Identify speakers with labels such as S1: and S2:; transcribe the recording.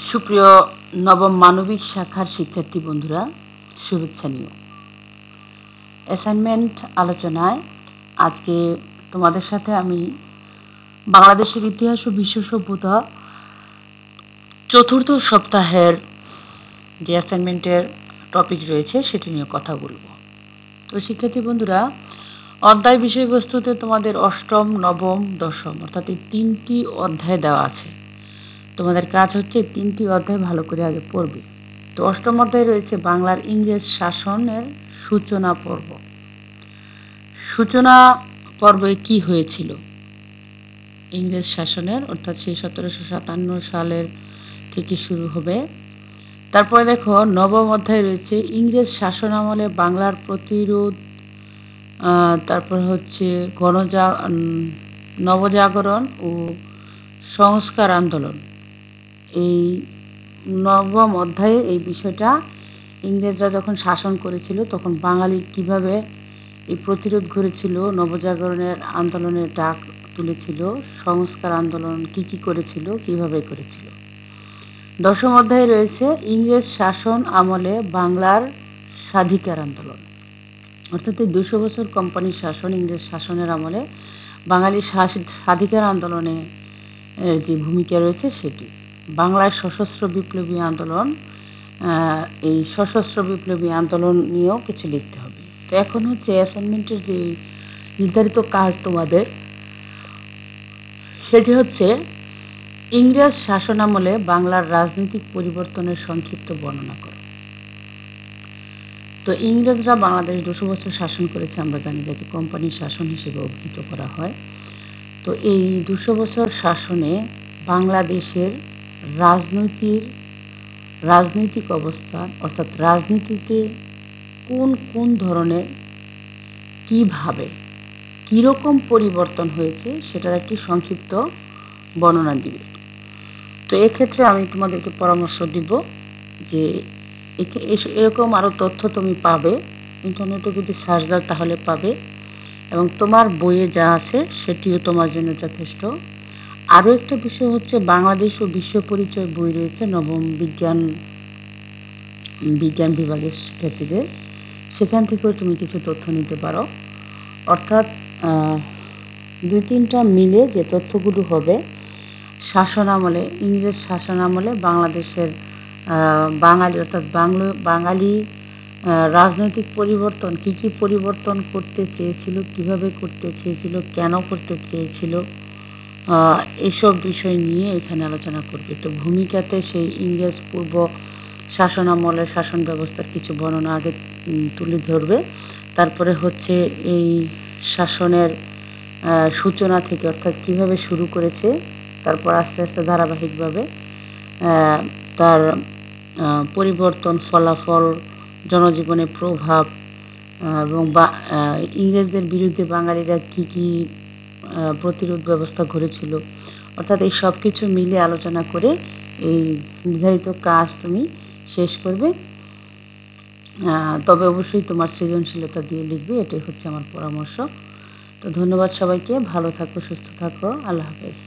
S1: সুপ্রিয় নবম মানবিক শাখার শিক্ষার্থী বন্ধুরা, শুভেচ্ছা নিও। অ্যাসাইনমেন্ট আলোচনায় আজকে তোমাদের সাথে আমি বাংলাদেশের ইতিহাস ও বিশ্ব সভ্যতা চতুর্থ সপ্তাহের যে অ্যাসাইনমেন্টের টপিক রয়েছে সেটি নিয়ে কথা বলবো। তো শিক্ষার্থী বন্ধুরা, অধ্যায় বিষয়বস্তুতে তোমাদের অষ্টম, নবম, দশম অর্থাৎ এই 3টি অধ্যায় দেওয়া আছে। তোমাদের কাজ হচ্ছে 3টি অধ্যায় ভালো করে আগে পড়বে। তো অষ্টম অধ্যায় রয়েছে বাংলার ইংরেজ শাসনের সূচনা পর্ব। সূচনা পর্বে কি হয়েছিল ইংরেজ শাসনের, অর্থাৎ সেই 1757 সালের থেকে শুরু হবে। তারপরে দেখো নবম অধ্যায় রয়েছে ইংরেজ শাসন আমলে বাংলার প্রতিরোধ, তারপর হচ্ছে নবজাগরণ ও সংস্কার আন্দোলন। এই নবম অধ্যায়ে এই বিষয়টা ইংরেজরা যখন শাসন করেছিল তখন বাঙালি কিভাবে এই প্রতিরোধ করেছিল, নবজাগরণের আন্দোলনের ডাক তুলেছিল, সংস্কার আন্দোলন কি করেছিল, কিভাবে করেছিল। দশম অধ্যায়ে রয়েছে ইংরেজ শাসন আমলে বাংলার স্বাধিকার আন্দোলন, অর্থাৎ এই 200 বছর কোম্পানির শাসন, ইংরেজ শাসনের আমলে বাঙালির স্বাধিকার আন্দোলনে যে ভূমিকা রয়েছে সেটি। বাংলার সশস্ত্র বিপ্লবী আন্দোলন, এই সশস্ত্র বিপ্লবী আন্দোলন নিয়েও কিছু লিখতে হবে। তো এখন হচ্ছে অ্যাসাইনমেন্টের যে নির্ধারিত কাজ তোমাদের, সেটি হচ্ছে ইংরেজ শাসনামলে বাংলার রাজনৈতিক পরিবর্তনের সংক্ষিপ্ত বর্ণনা করো। তো ইংরেজরা বাংলাদেশ 200 বছর শাসন করেছে, আমরা জানি, যাকে কোম্পানির শাসন হিসেবে অভিহিত করা হয়। তো এই 200 বছর শাসনে বাংলাদেশের রাজনৈতিক অবস্থা, অর্থাৎ রাজনীতিতে কোন ধরনের, কিভাবে, কীরকম পরিবর্তন হয়েছে সেটার একটি সংক্ষিপ্ত বর্ণনা দিবে। তো এক্ষেত্রে আমি তোমাদেরকে পরামর্শ দিব যে এরকম আরও তথ্য তুমি পাবে, ইন্টারনেটে যদি সার্চ দাও তাহলে পাবে, এবং তোমার বইয়ে যা আছে সেটিও তোমার জন্য যথেষ্ট। আরও একটা বিষয় হচ্ছে বাংলাদেশ ও বিশ্ব পরিচয় বই রয়েছে নবম বিজ্ঞান বিভাগের শিক্ষার্থীদের, সেখান থেকেও তুমি কিছু তথ্য নিতে পারো। অর্থাৎ 2-3টা মিলে যে তথ্যগুলো হবে, শাসনামলে, ইংরেজ শাসনামলে বাংলাদেশের বাঙালি, অর্থাৎ বাঙালি রাজনৈতিক পরিবর্তন, কি পরিবর্তন করতে চেয়েছিল, কিভাবে করতে চেয়েছিল, কেন করতে চেয়েছিল, এসব বিষয় নিয়ে এখানে আলোচনা করবে। তো ভূমিকাতে সেই ইংরেজ পূর্ব শাসনামলের শাসন ব্যবস্থার কিছু বর্ণনা আগে তুলে ধরবে। তারপরে হচ্ছে এই শাসনের সূচনা থেকে, অর্থাৎ কিভাবে শুরু করেছে, তারপর আস্তে আস্তে ধারাবাহিকভাবে তার পরিবর্তন, ফলাফল, জনজীবনে প্রভাব, এবং ইংরেজদের বিরুদ্ধে বাঙালিরা কি প্রতিরোধ ব্যবস্থা গড়েছিল, অর্থাৎ এই সব কিছু মিলে আলোচনা করে এই নির্ধারিত কাজ তুমি শেষ করবে। তবে অবশ্যই তোমার সৃজনশীলতা দিয়ে লিখবে, এটাই হচ্ছে আমার পরামর্শ। তো ধন্যবাদ সবাইকে, ভালো থাকো, সুস্থ থাকো, আল্লাহ হাফেজ।